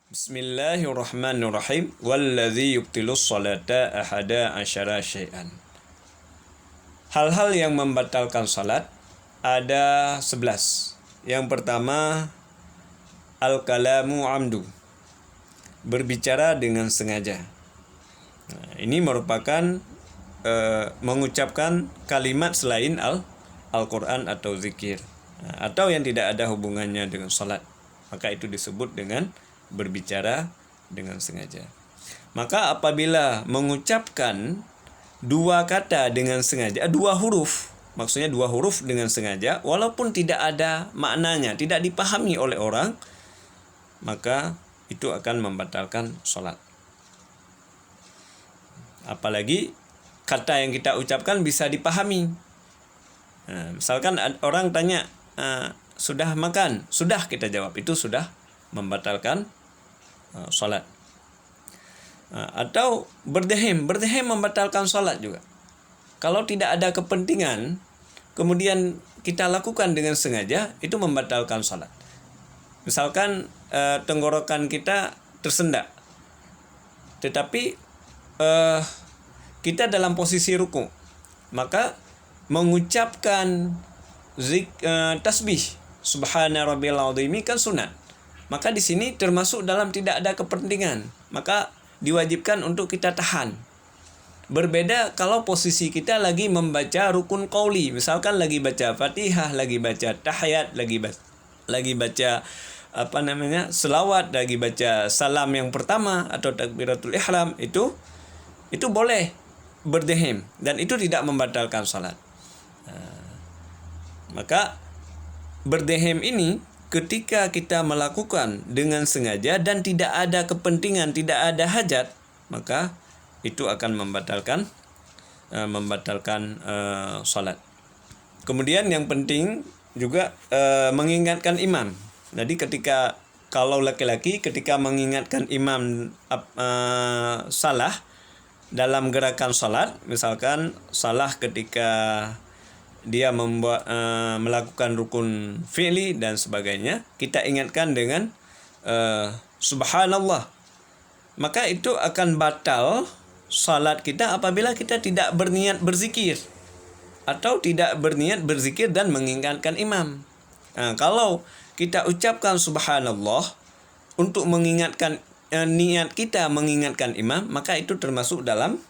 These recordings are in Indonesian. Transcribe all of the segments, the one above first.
Bismillahirrahmanirrahim. Walladzi yubtilus salata ahada asyara syai'an. Hal-hal yang membatalkan salat ada 11. Yang pertama, al-kalamu amdu. Berbicara dengan sengaja. Ini merupakan mengucapkan kalimat selain Al-Quran atau zikir. Atau yang tidak ada hubungannya dengan salat. Maka itu disebut dengan berbicara dengan sengaja. Maka apabila mengucapkan dua kata dengan sengaja, dua huruf, maksudnya dua huruf dengan sengaja, walaupun tidak ada maknanya, tidak dipahami oleh orang, maka itu akan membatalkan sholat. Apalagi kata yang kita ucapkan bisa dipahami. Misalkan orang tanya, sudah makan? Sudah, kita jawab, itu sudah membatalkan sholat. Atau berdeham membatalkan sholat juga. Kalau tidak ada kepentingan, kemudian kita lakukan dengan sengaja, itu membatalkan sholat. Misalkan tenggorokan kita tersendak, tetapi kita dalam posisi ruku, maka mengucapkan tasbih subhana rabbiyal azim kan sunat. Maka di sini termasuk dalam tidak ada kepentingan, maka diwajibkan untuk kita tahan. Berbeda kalau posisi kita lagi membaca rukun qauli, misalkan lagi baca Fatihah, lagi baca tahiyat, lagi baca selawat, lagi baca salam yang pertama atau takbiratul ihram, itu boleh berdeham dan itu tidak membatalkan salat. Maka berdeham ini ketika kita melakukan dengan sengaja dan tidak ada kepentingan, tidak ada hajat, maka itu akan membatalkan salat. Kemudian yang penting juga mengingatkan imam. Jadi kalau laki-laki ketika mengingatkan imam salah dalam gerakan salat, misalkan salah ketika dia melakukan rukun fi'li dan sebagainya, kita ingatkan dengan subhanallah, maka itu akan batal salat kita apabila kita tidak berniat berzikir atau tidak berniat berzikir dan mengingatkan imam. Kalau kita ucapkan subhanallah untuk mengingatkan niat kita mengingatkan imam, maka itu termasuk dalam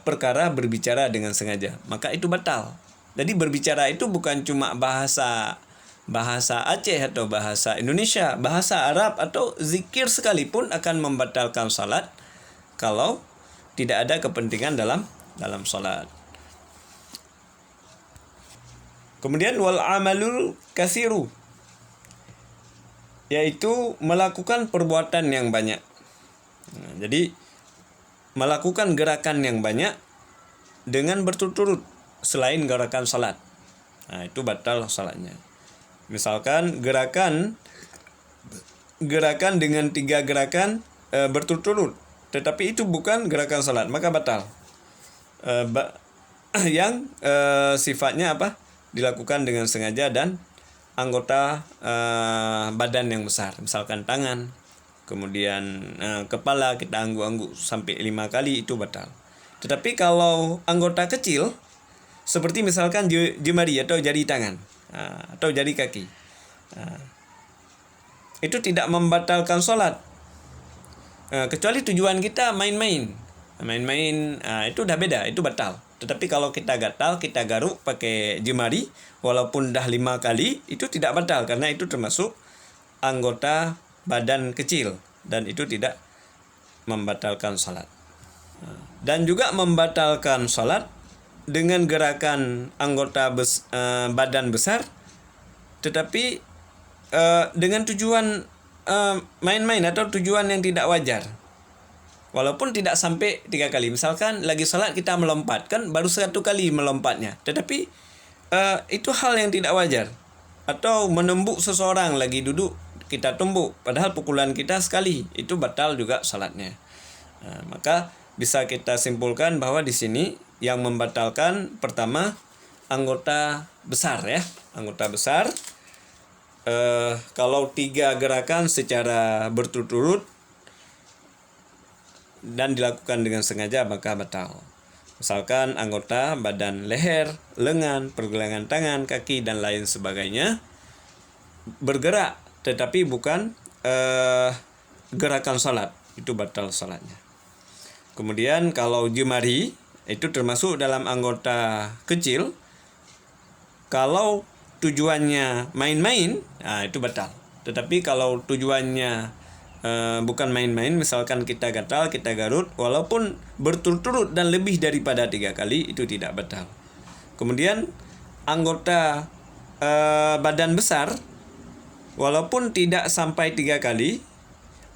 perkara berbicara dengan sengaja, maka itu batal. Jadi berbicara itu bukan cuma bahasa Aceh atau bahasa Indonesia, bahasa Arab atau zikir sekalipun akan membatalkan salat kalau tidak ada kepentingan dalam salat. Kemudian wal amalul katsiru, yaitu melakukan perbuatan yang banyak. Jadi melakukan gerakan yang banyak dengan berturut-turut selain gerakan salat, itu batal salatnya. Misalkan gerakan dengan 3 gerakan berturut-turut, tetapi itu bukan gerakan salat, maka batal. Yang sifatnya dilakukan dengan sengaja dan anggota badan yang besar, misalkan tangan, kemudian kepala kita angguk-angguk sampai 5 kali, itu batal. Tetapi kalau anggota kecil seperti misalkan jemari atau jari tangan atau jari kaki, itu tidak membatalkan sholat, kecuali tujuan kita main-main, itu udah beda, itu batal. Tetapi kalau kita gatal, kita garuk pakai jemari walaupun dah 5 kali, itu tidak batal karena itu termasuk anggota badan kecil dan itu tidak membatalkan sholat. Dan juga membatalkan sholat dengan gerakan anggota badan besar, tetapi dengan tujuan main-main atau tujuan yang tidak wajar, walaupun tidak sampai 3 kali. Misalkan lagi salat kita melompat, kan baru 1 kali melompatnya, tetapi itu hal yang tidak wajar. Atau menembuk seseorang lagi duduk, kita tumbuk padahal pukulan kita sekali, itu batal juga salatnya. Maka bisa kita simpulkan bahwa di sini yang membatalkan pertama anggota besar, anggota besar. kalau 3 gerakan secara berturut-turut dan dilakukan dengan sengaja maka batal. Misalkan anggota badan leher, lengan, pergelangan tangan, kaki dan lain sebagainya bergerak tetapi bukan gerakan salat, itu batal salatnya. Kemudian kalau jemari itu termasuk dalam anggota kecil. Kalau tujuannya main-main, itu batal. Tetapi kalau tujuannya bukan main-main, misalkan kita gatal, kita garut, walaupun berturut-turut dan lebih daripada 3 kali, itu tidak batal. Kemudian anggota badan besar, walaupun tidak sampai 3 kali,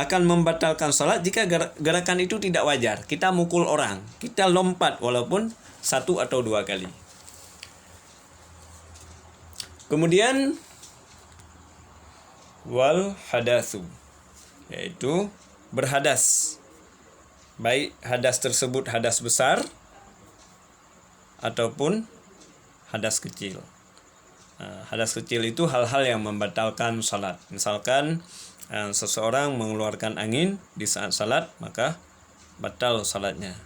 akan membatalkan salat jika gerakan itu tidak wajar. Kita mukul orang, kita lompat walaupun 1 atau 2 kali. Kemudian wal hadatsu, yaitu berhadas. Baik hadas tersebut hadas besar ataupun hadas kecil. Hadas kecil itu hal-hal yang membatalkan salat. Misalkan seseorang mengeluarkan angin di saat salat, maka batal salatnya.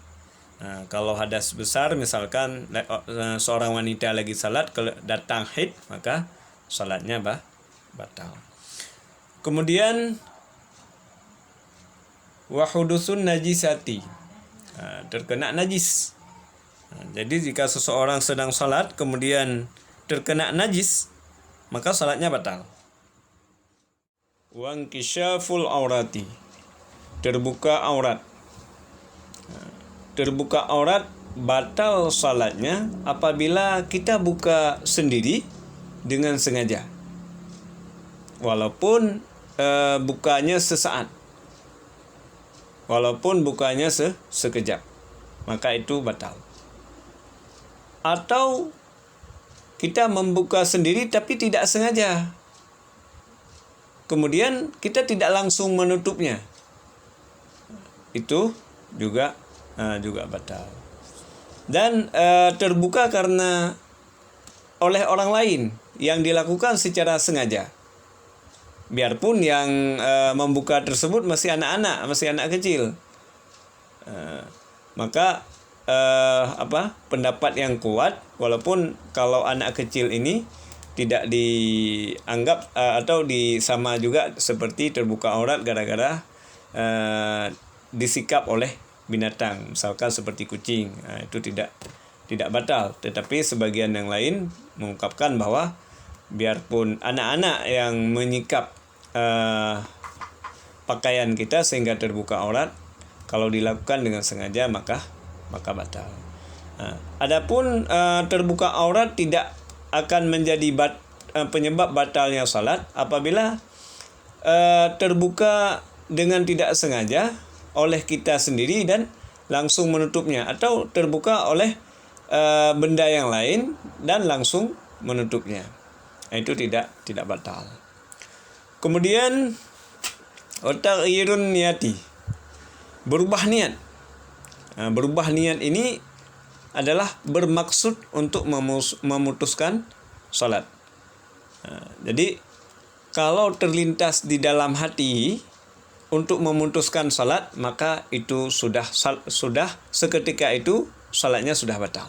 Kalau hadas besar, misalkan seorang wanita lagi salat, kalau datang haid, maka salatnya batal. Kemudian wahudusun najisati, terkena najis. Jadi jika seseorang sedang salat kemudian terkena najis, maka salatnya batal. Wankishaful aurati, terbuka aurat. Terbuka aurat batal salatnya apabila kita buka sendiri dengan sengaja, walaupun bukanya sesaat, walaupun bukanya sekejap, maka itu batal. Atau kita membuka sendiri tapi tidak sengaja, kemudian kita tidak langsung menutupnya, itu juga batal. Dan terbuka karena oleh orang lain yang dilakukan secara sengaja, biarpun yang membuka tersebut masih anak-anak, masih anak kecil, maka pendapat yang kuat, walaupun kalau anak kecil ini tidak dianggap atau disama juga seperti terbuka aurat gara-gara disikap oleh binatang, misalkan seperti kucing, itu tidak batal. Tetapi sebagian yang lain mengungkapkan bahwa biarpun anak-anak yang menyikap pakaian kita sehingga terbuka aurat, kalau dilakukan dengan sengaja maka batal. Adapun terbuka aurat tidak akan menjadi penyebab batalnya salat apabila terbuka dengan tidak sengaja oleh kita sendiri dan langsung menutupnya, atau terbuka oleh benda yang lain dan langsung menutupnya. Itu tidak batal. Kemudian taghyirun niyati, berubah niat. Berubah niat ini adalah bermaksud untuk memutuskan salat. Jadi kalau terlintas di dalam hati untuk memutuskan salat, maka itu sudah seketika itu salatnya sudah batal.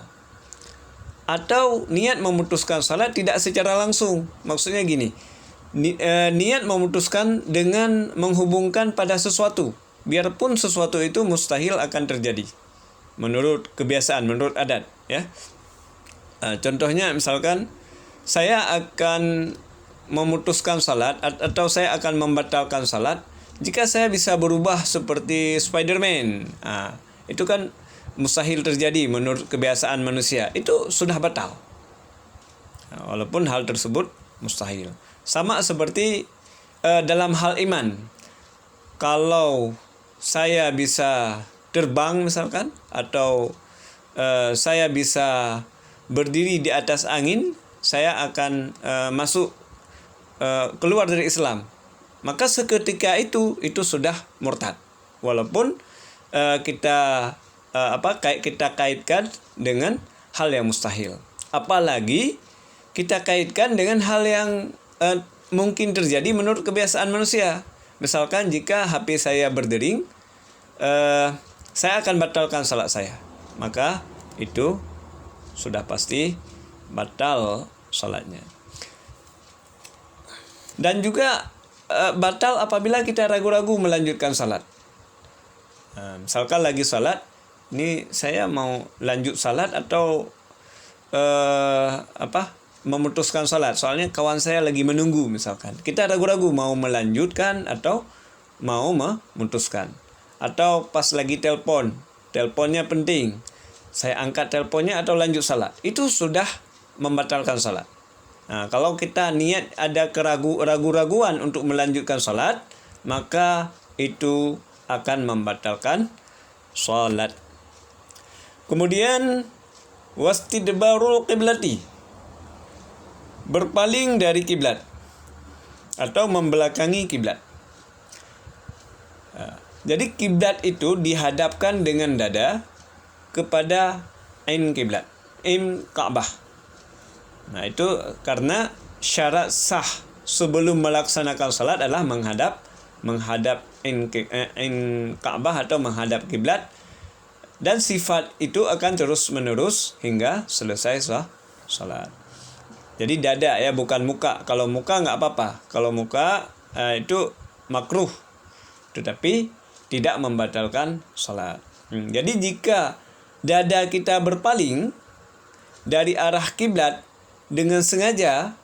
Atau niat memutuskan salat tidak secara langsung, maksudnya gini, niat memutuskan dengan menghubungkan pada sesuatu, biarpun sesuatu itu mustahil akan terjadi menurut kebiasaan, menurut adat, ya. Contohnya misalkan saya akan memutuskan salat atau saya akan membatalkan salat jika saya bisa berubah seperti Spider-Man. Itu kan mustahil terjadi menurut kebiasaan manusia. Itu sudah batal. Walaupun hal tersebut mustahil. Sama seperti dalam hal iman. Kalau saya bisa terbang misalkan, atau saya bisa berdiri di atas angin, saya akan keluar dari Islam. Maka seketika itu sudah murtad, walaupun kita kaitkan dengan hal yang mustahil. Apalagi kita kaitkan dengan hal yang mungkin terjadi menurut kebiasaan manusia. Misalkan jika HP saya berdering, saya akan batalkan salat saya. Maka itu sudah pasti batal salatnya. Dan juga batal apabila kita ragu-ragu melanjutkan salat. Misalkan lagi salat, ini saya mau lanjut salat atau memutuskan salat. Soalnya kawan saya lagi menunggu misalkan. Kita ragu-ragu mau melanjutkan atau mau memutuskan. Atau pas lagi teleponnya penting. Saya angkat teleponnya atau lanjut salat. Itu sudah membatalkan salat. Nah, kalau kita niat ada keraguan untuk melanjutkan salat, maka itu akan membatalkan salat. Kemudian wastidbarul qiblati, berpaling dari kiblat atau membelakangi kiblat. Jadi kiblat itu dihadapkan dengan dada kepada ain kiblat, ain Ka'bah. Nah, itu karena syarat sah sebelum melaksanakan salat adalah menghadap ain Ka'bah atau menghadap kiblat, dan sifat itu akan terus menerus hingga selesai salat. Jadi dada ya, bukan muka. Kalau muka nggak apa-apa. Kalau muka itu makruh, tetapi tidak membatalkan salat. Jadi jika dada kita berpaling dari arah kiblat dengan sengaja,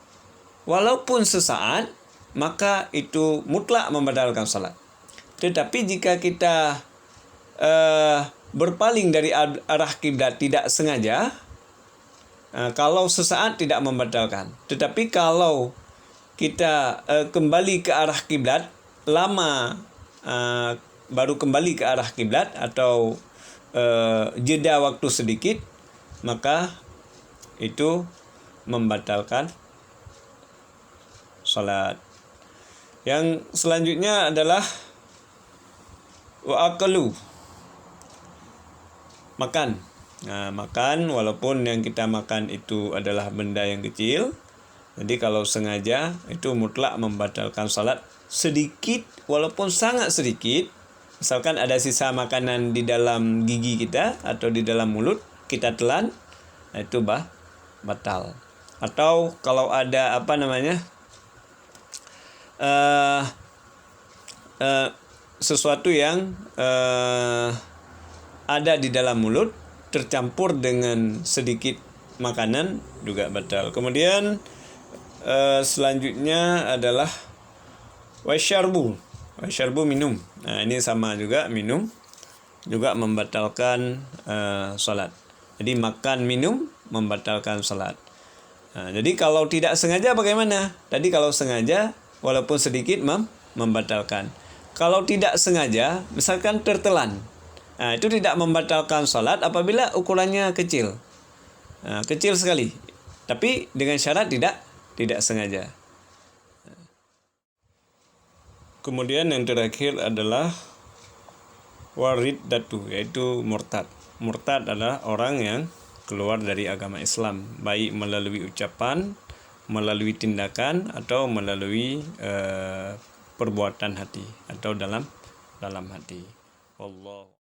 walaupun sesaat, maka itu mutlak membatalkan salat. Tetapi jika kita berpaling dari arah kiblat tidak sengaja, kalau sesaat tidak membatalkan. Tetapi kalau kita kembali ke arah kiblat, lama baru kembali ke arah kiblat atau jeda waktu sedikit, maka itu membatalkan salat. Yang selanjutnya adalah wa'akalu, makan. Nah, makan walaupun yang kita makan itu adalah benda yang kecil. Jadi kalau sengaja itu mutlak membatalkan salat. Sedikit walaupun sangat sedikit, misalkan ada sisa makanan di dalam gigi kita atau di dalam mulut, kita telan, itu batal. Atau kalau ada sesuatu yang ada di dalam mulut tercampur dengan sedikit makanan juga batal. Kemudian selanjutnya adalah wasyarbu, minum. Nah, ini sama juga, minum juga membatalkan salat. Jadi makan, minum membatalkan salat. Nah, jadi kalau tidak sengaja bagaimana? Tadi kalau sengaja walaupun sedikit membatalkan. Kalau tidak sengaja, misalkan tertelan, nah, itu tidak membatalkan salat apabila ukurannya kecil. Nah, kecil sekali. Tapi dengan syarat tidak sengaja. Kemudian yang terakhir adalah wariddatu, yaitu murtad. Murtad adalah orang yang keluar dari agama Islam, baik melalui ucapan, melalui tindakan, atau melalui perbuatan hati atau dalam hati. Wallahu